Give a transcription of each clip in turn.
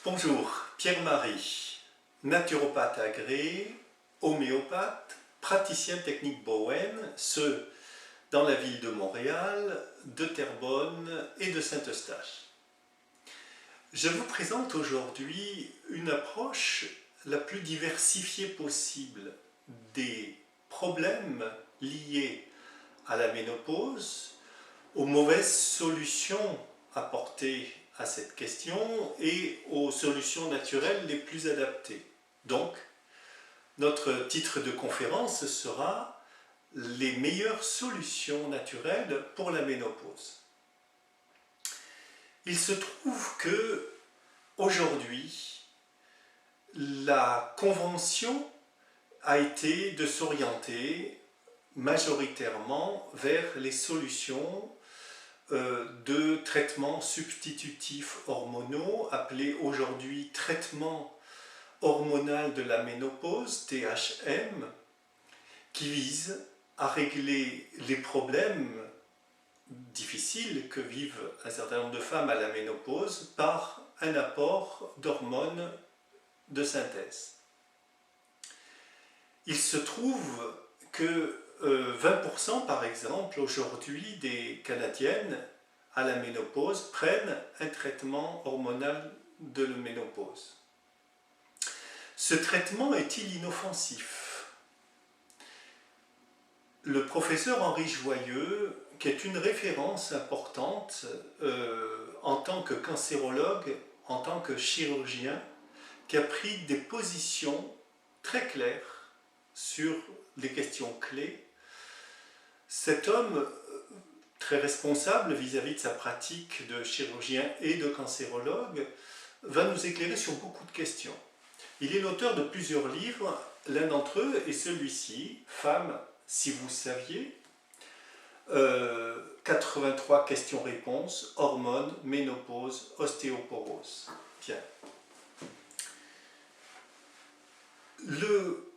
Bonjour, Pierre-Marie, naturopathe agréé, homéopathe, praticien technique Bowen, ce dans la ville de Montréal, de Terrebonne et de Saint-Eustache. Je vous présente aujourd'hui une approche la plus diversifiée possible des problèmes liés à la ménopause, aux mauvaises solutions apportées à cette question et aux solutions naturelles les plus adaptées. Donc, notre titre de conférence sera « Les meilleures solutions naturelles pour la ménopause ». Il se trouve que aujourd'hui, la convention a été de s'orienter majoritairement vers les solutions de traitements substitutifs hormonaux, appelés aujourd'hui traitement hormonal de la ménopause, THM, qui visent à régler les problèmes difficiles que vivent un certain nombre de femmes à la ménopause par un apport d'hormones de synthèse. Il se trouve que 20% par exemple aujourd'hui des Canadiennes à la ménopause prennent un traitement hormonal de la ménopause. Ce traitement est-il inoffensif? Le professeur Henri Joyeux, qui est une référence importante en tant que cancérologue, en tant que chirurgien, qui a pris des positions très claires sur les questions clés. Cet homme, très responsable vis-à-vis de sa pratique de chirurgien et de cancérologue, va nous éclairer sur beaucoup de questions. Il est l'auteur de plusieurs livres, l'un d'entre eux est celui-ci, « Femmes, si vous saviez », 83 questions-réponses, hormones, ménopause, ostéoporose. Bien. Le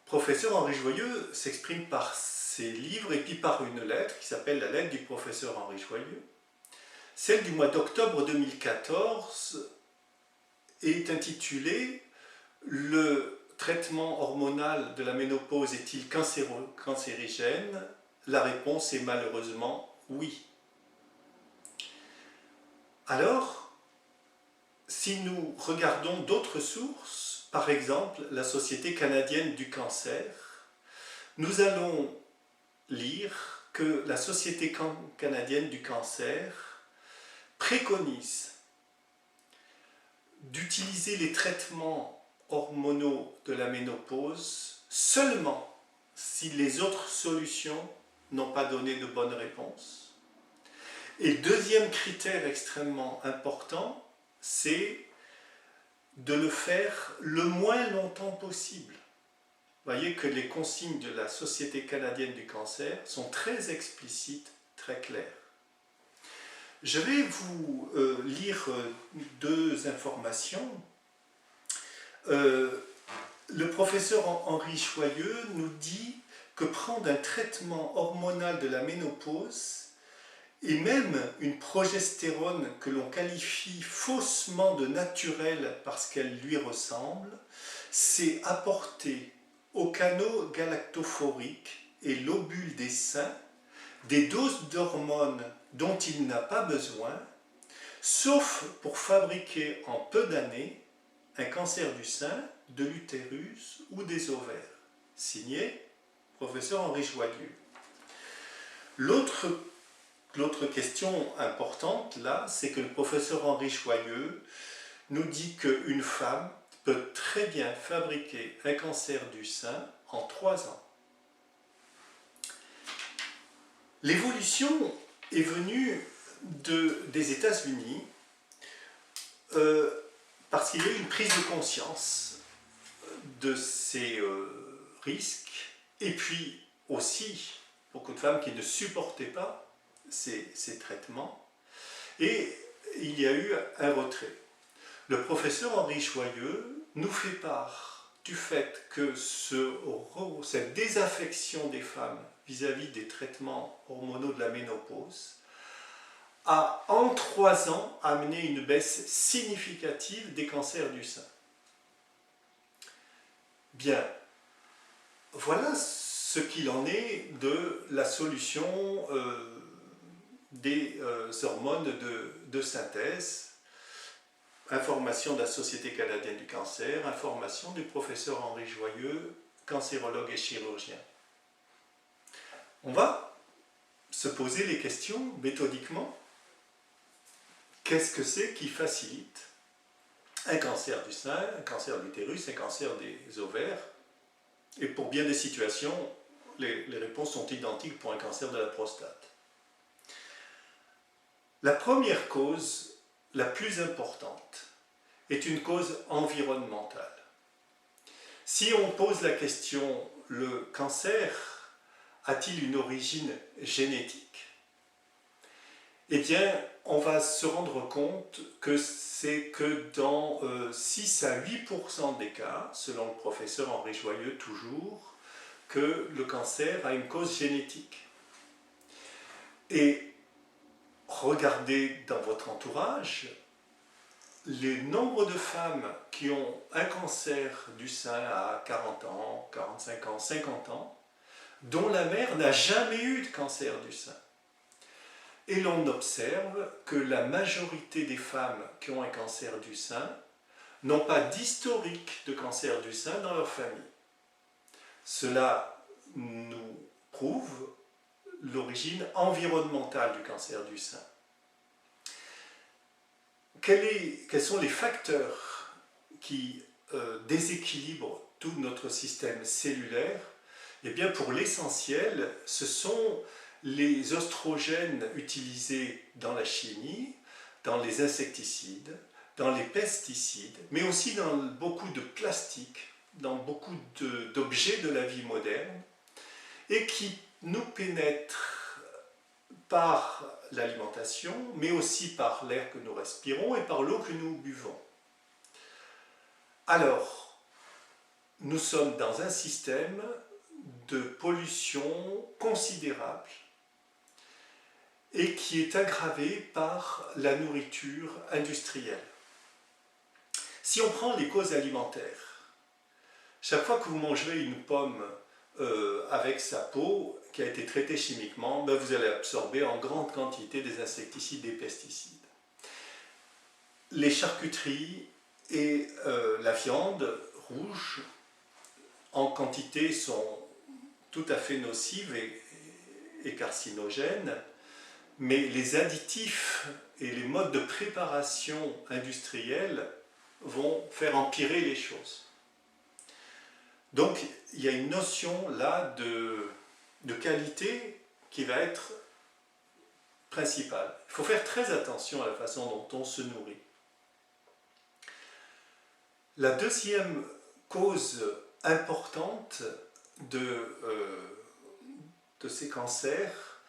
professeur Henri Joyeux s'exprime par ses livres et puis par une lettre qui s'appelle la lettre du professeur Henri Joyeux. Celle du mois d'octobre 2014 est intitulée « Le traitement hormonal de la ménopause est-il cancérigène ?» La réponse est malheureusement oui. Alors, si nous regardons d'autres sources, par exemple la Société canadienne du cancer, nous allons lire que la Société canadienne du cancer préconise d'utiliser les traitements hormonaux de la ménopause seulement si les autres solutions n'ont pas donné de bonnes réponses. Et deuxième critère extrêmement important, c'est de le faire le moins longtemps possible. Vous voyez que les consignes de la Société canadienne du cancer sont très explicites, très claires. Je vais vous lire deux informations. Le professeur Henri Joyeux nous dit que prendre un traitement hormonal de la ménopause et même une progestérone que l'on qualifie faussement de naturelle parce qu'elle lui ressemble, c'est apporter au canaux galactophorique et l'ovule des seins des doses d'hormones dont il n'a pas besoin, sauf pour fabriquer en peu d'années un cancer du sein, de l'utérus ou des ovaires. Signé professeur Henri Joyeux. L'autre question importante là, c'est que le professeur Henri Joyeux nous dit qu'une femme peut très bien fabriquer un cancer du sein en 3 ans. L'évolution est venue des États-Unis parce qu'il y a eu une prise de conscience de ces risques et puis aussi beaucoup de femmes qui ne supportaient pas ces traitements et il y a eu un retrait. Le professeur Henri Joyeux nous fait part du fait que cette désaffection des femmes vis-à-vis des traitements hormonaux de la ménopause a en 3 ans amené une baisse significative des cancers du sein. Bien, voilà ce qu'il en est de la solution des hormones de synthèse. Information de la Société canadienne du cancer, information du professeur Henri Joyeux, cancérologue et chirurgien. On va se poser les questions méthodiquement. Qu'est-ce que c'est qui facilite un cancer du sein, un cancer de l'utérus, un cancer des ovaires? Et pour bien des situations, les réponses sont identiques pour un cancer de la prostate. La première cause, la plus importante, est une cause environnementale. Si on pose la question, le cancer a-t-il une origine génétique? Eh bien, on va se rendre compte que c'est que dans 6 à 8% des cas, selon le professeur Henri Joyeux toujours, que le cancer a une cause génétique. Et regardez dans votre entourage, le nombre de femmes qui ont un cancer du sein à 40 ans, 45 ans, 50 ans, dont la mère n'a jamais eu de cancer du sein. Et l'on observe que la majorité des femmes qui ont un cancer du sein n'ont pas d'historique de cancer du sein dans leur famille. Cela nous prouve l'origine environnementale du cancer du sein. Quels sont les facteurs qui déséquilibrent tout notre système cellulaire? Eh bien, pour l'essentiel, ce sont les oestrogènes utilisés dans la chimie, dans les insecticides, dans les pesticides, mais aussi dans beaucoup de plastique, dans beaucoup d'objets de la vie moderne, et qui nous pénètrent par l'alimentation, mais aussi par l'air que nous respirons et par l'eau que nous buvons. Alors, nous sommes dans un système de pollution considérable et qui est aggravé par la nourriture industrielle. Si on prend les causes alimentaires, chaque fois que vous mangerez une pomme avec sa peau qui a été traitée chimiquement, ben vous allez absorber en grande quantité des insecticides, des pesticides. Les charcuteries et la viande rouge en quantité sont tout à fait nocives et carcinogènes, mais les additifs et les modes de préparation industriels vont faire empirer les choses. Donc il y a une notion là de qualité qui va être principale. Il faut faire très attention à la façon dont on se nourrit. La deuxième cause importante de ces cancers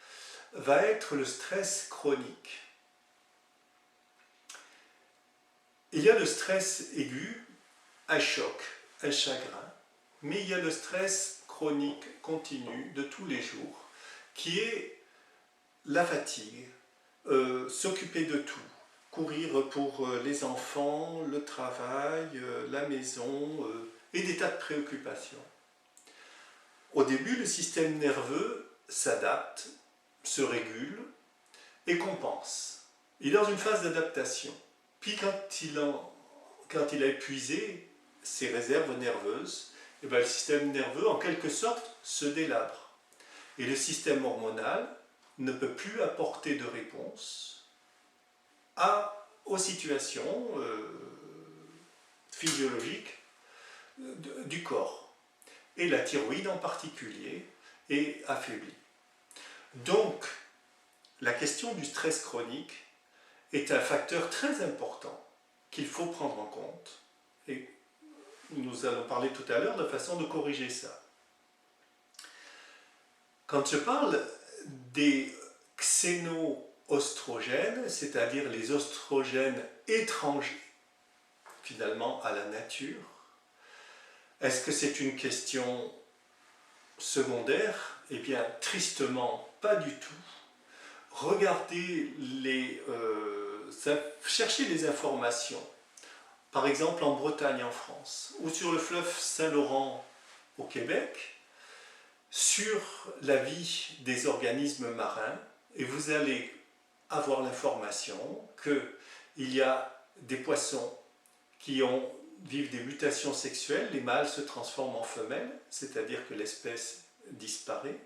va être le stress chronique. Il y a le stress aigu, un choc, un chagrin, mais il y a le stress chronique continu de tous les jours, qui est la fatigue, s'occuper de tout, courir pour les enfants, le travail, la maison, et des tas de préoccupations. Au début, le système nerveux s'adapte, se régule et compense. Il est dans une phase d'adaptation. Puis quand il a épuisé ses réserves nerveuses, et bien le système nerveux, en quelque sorte, se délabre. Et le système hormonal ne peut plus apporter de réponse aux situations physiologiques du corps. Et la thyroïde en particulier est affaiblie. Donc, la question du stress chronique est un facteur très important qu'il faut prendre en compte. Et nous allons parler tout à l'heure de la façon de corriger ça. Quand je parle des xéno-oestrogènes, c'est-à-dire les oestrogènes étrangers, finalement, à la nature, est-ce que c'est une question secondaire? Eh bien, tristement, pas du tout. regardez cherchez les informations, par exemple en Bretagne en France, ou sur le fleuve Saint-Laurent au Québec, sur la vie des organismes marins, et vous allez avoir l'information qu'il y a des poissons qui vivent des mutations sexuelles, les mâles se transforment en femelles, c'est-à-dire que l'espèce disparaît.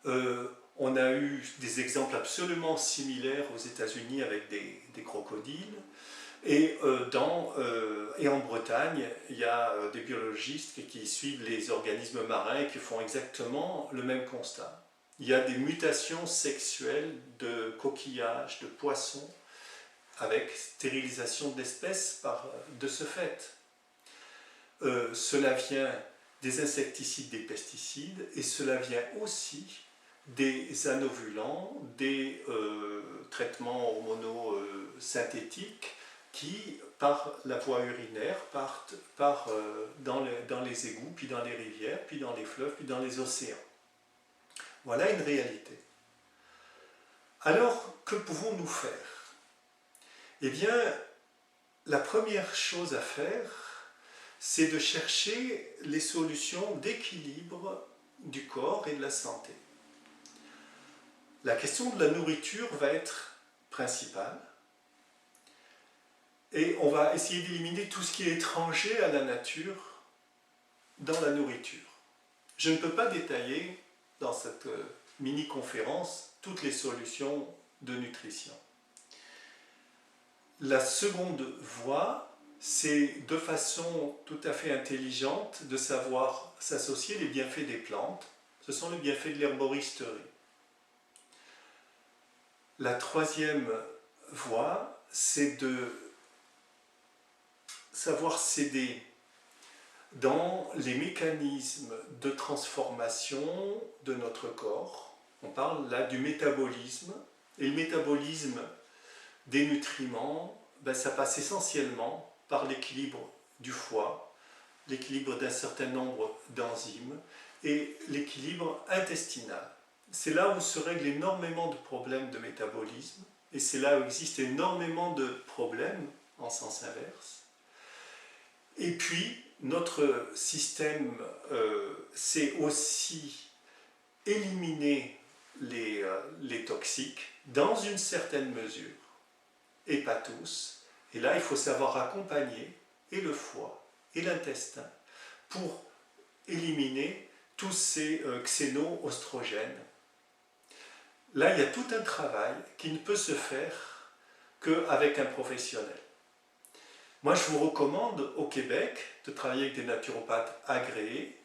On a eu des exemples absolument similaires aux États-Unis avec des crocodiles. Et en Bretagne, il y a des biologistes qui suivent les organismes marins et qui font exactement le même constat. Il y a des mutations sexuelles de coquillages, de poissons, avec stérilisation d'espèces de ce fait. Cela vient des insecticides, des pesticides, et cela vient aussi des anovulants, des traitements hormonaux synthétiques qui, par la voie urinaire, partent dans les égouts, puis dans les rivières, puis dans les fleuves, puis dans les océans. Voilà une réalité. Alors, que pouvons-nous faire? Eh bien, la première chose à faire, c'est de chercher les solutions d'équilibre du corps et de la santé. La question de la nourriture va être principale. Et on va essayer d'éliminer tout ce qui est étranger à la nature dans la nourriture. Je ne peux pas détailler dans cette mini-conférence toutes les solutions de nutrition. La seconde voie, c'est de façon tout à fait intelligente de savoir s'associer les bienfaits des plantes. Ce sont les bienfaits de l'herboristerie. La troisième voie, c'est de savoir s'aider dans les mécanismes de transformation de notre corps. On parle là du métabolisme. Et le métabolisme des nutriments, ça passe essentiellement par l'équilibre du foie, l'équilibre d'un certain nombre d'enzymes et l'équilibre intestinal. C'est là où se règlent énormément de problèmes de métabolisme et c'est là où existe énormément de problèmes en sens inverse. Et puis, notre système sait aussi éliminer les toxiques dans une certaine mesure, et pas tous. Et là, il faut savoir accompagner et le foie et l'intestin pour éliminer tous ces xéno-oestrogènes. Là, il y a tout un travail qui ne peut se faire qu'avec un professionnel. Moi, je vous recommande au Québec de travailler avec des naturopathes agréés,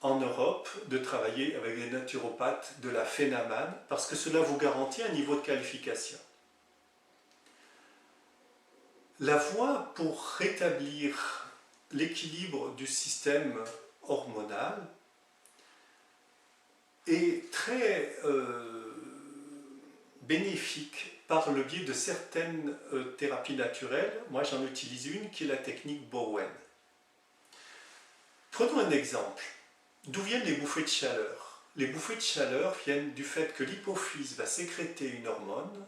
en Europe de travailler avec des naturopathes de la FENAMAN, parce que cela vous garantit un niveau de qualification. La voie pour rétablir l'équilibre du système hormonal est très bénéfique par le biais de certaines thérapies naturelles. Moi, j'en utilise une qui est la technique Bowen. Prenons un exemple. D'où viennent les bouffées de chaleur? Les bouffées de chaleur viennent du fait que l'hypophyse va sécréter une hormone,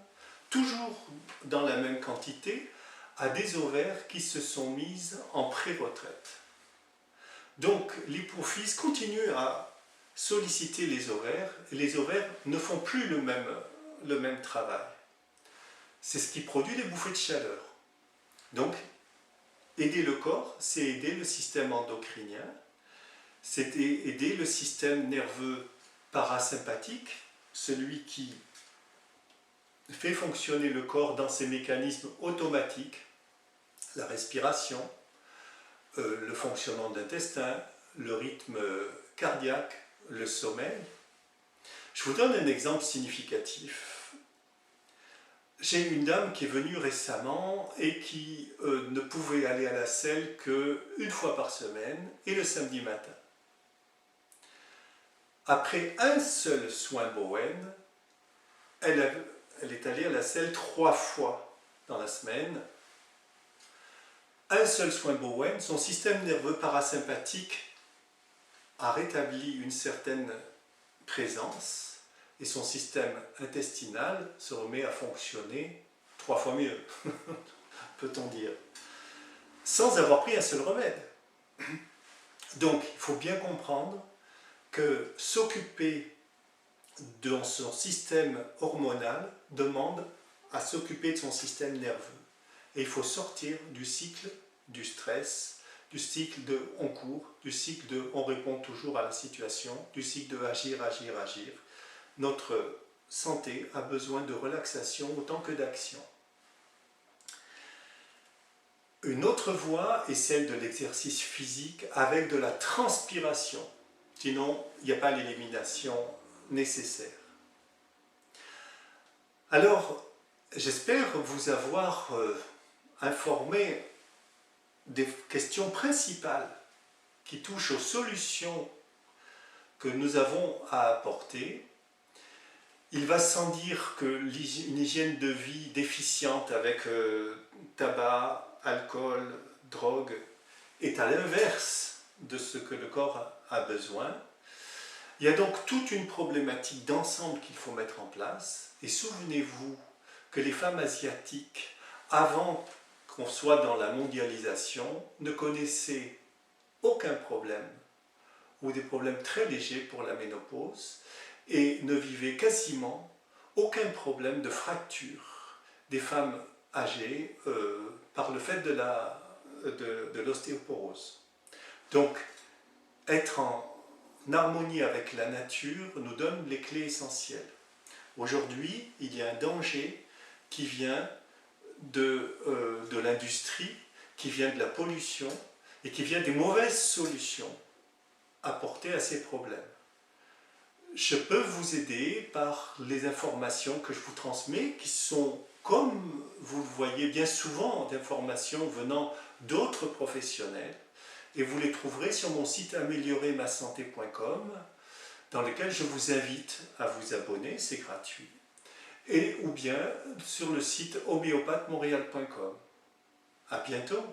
toujours dans la même quantité, à des ovaires qui se sont mises en pré-retraite. Donc l'hypophyse continue à solliciter les ovaires, et les ovaires ne font plus le même travail. C'est ce qui produit les bouffées de chaleur. Donc, aider le corps, c'est aider le système endocrinien, c'est aider le système nerveux parasympathique, celui qui fait fonctionner le corps dans ses mécanismes automatiques, la respiration, le fonctionnement de l'intestin, le rythme cardiaque, le sommeil. Je vous donne un exemple significatif. J'ai une dame qui est venue récemment et qui ne pouvait aller à la selle qu'une fois par semaine et le samedi matin. Après un seul soin Bowen, elle est allée à la selle 3 fois dans la semaine. Un seul soin Bowen, son système nerveux parasympathique a rétabli une certaine présence et son système intestinal se remet à fonctionner 3 fois mieux, peut-on dire, sans avoir pris un seul remède. Donc il faut bien comprendre que s'occuper de son système hormonal demande à s'occuper de son système nerveux. Et il faut sortir du cycle du stress, du cycle de on court, du cycle de on répond toujours à la situation, du cycle de agir, agir, agir. Notre santé a besoin de relaxation autant que d'action. Une autre voie est celle de l'exercice physique avec de la transpiration. Sinon, il n'y a pas l'élimination nécessaire. Alors, j'espère vous avoir informé des questions principales qui touchent aux solutions que nous avons à apporter. Il va sans dire qu'une hygiène de vie déficiente avec tabac, alcool, drogue est à l'inverse de ce que le corps a besoin. Il y a donc toute une problématique d'ensemble qu'il faut mettre en place. Et souvenez-vous que les femmes asiatiques, avant qu'on soit dans la mondialisation, ne connaissaient aucun problème ou des problèmes très légers pour la ménopause et ne vivaient quasiment aucun problème de fracture des femmes âgées par le fait de l'ostéoporose. Donc, être en harmonie avec la nature nous donne les clés essentielles. Aujourd'hui, il y a un danger qui vient de l'industrie, qui vient de la pollution et qui vient des mauvaises solutions apportées à ces problèmes. Je peux vous aider par les informations que je vous transmets, qui sont, comme vous le voyez bien souvent, d'informations venant d'autres professionnels, et vous les trouverez sur mon site améliorermasanté.com, dans lequel je vous invite à vous abonner, c'est gratuit, et ou bien sur le site homéopathemontréal.com. À bientôt.